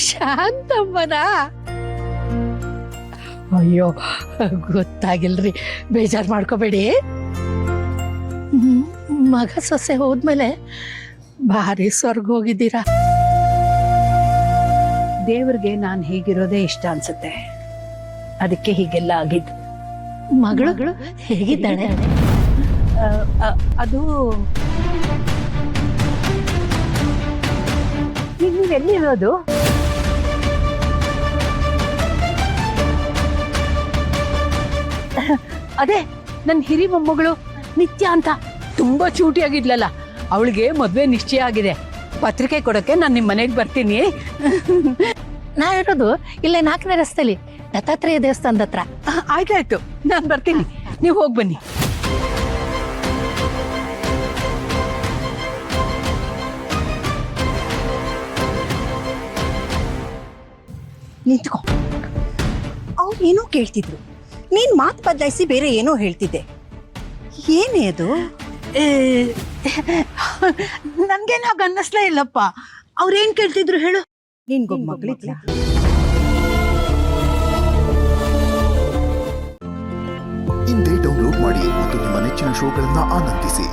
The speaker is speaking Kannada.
ಶಾಂತಮ್ಮನ? ಅಯ್ಯೋ ಗೊತ್ತಾಗಿಲ್ರಿ, ಬೇಜಾರು ಮಾಡ್ಕೋಬೇಡಿ. ಮಗ ಸೊಸೆ ಹೋದ್ಮೇಲೆ ಭಾರಿ ಸ್ವರ್ಗ ಹೋಗಿದ್ದೀರಾ. ದೇವ್ರಿಗೆ ನಾನು ಹೀಗಿರೋದೇ ಇಷ್ಟ ಅನ್ಸುತ್ತೆ, ಅದಕ್ಕೆ ಹೀಗೆಲ್ಲ ಆಗಿದ್ದು. ಮಗಳು ಹೇಗಿದ್ದಾಳೆ? ಅದು ನೀವೆಲ್ಲಿರೋದು? ಅದೇ ನನ್ನ ಹಿರಿ ಮೊಮ್ಮಗಳು ನಿತ್ಯ ಅಂತ ತುಂಬಾ ಚೂಟಿಯಾಗಿದ್ಲಲ್ಲ, ಅವಳಿಗೆ ಮದ್ವೆ ನಿಶ್ಚಯ ಆಗಿದೆ. ಪತ್ರಿಕೆ ಕೊಡಕ್ಕೆ ನಾನು ನಿಮ್ಮ ಮನೆಗೆ ಬರ್ತೀನಿ. ನಾ ಇರೋದು ಇಲ್ಲೇ 4ನೇ ರಸ್ತೆಲಿ ದತ್ತಾತ್ರೇಯ ದೇವಸ್ಥಾನದ ಹತ್ರ. ಆಯ್ತಾಯ್ತು, ನಾನು ಬರ್ತೀನಿ, ನೀವು ಹೋಗಿ ಬನ್ನಿ. ನಿಂತ್ಕೊ. ಅವ್ರು ಏನೋ ಕೇಳ್ತಿದ್ರು, ನೀನ್ ಮಾತು ಬದಲಾಯಿಸಿ ಬೇರೆ ಏನೋ ಹೇಳ್ತಿದ್ದೆ. ಏನೇ ಅದು? ನನ್ಗೇನು ಹಾಗೆ ಅನ್ನಿಸ್ಲೇ ಇಲ್ಲಪ್ಪ. ಅವ್ರೇನ್ ಕೇಳ್ತಿದ್ರು ಹೇಳು? ನಿನ್ಗೊಬ್ಬ ಮಗಳಿದ್ಲ? ಇಂದೇ ಡೌನ್ಲೋಡ್ ಮಾಡಿ ಮತ್ತು ನಿಮ್ಮ ನೆಚ್ಚಿನ ಶೋಗಳನ್ನ ಆನಂದಿಸಿ.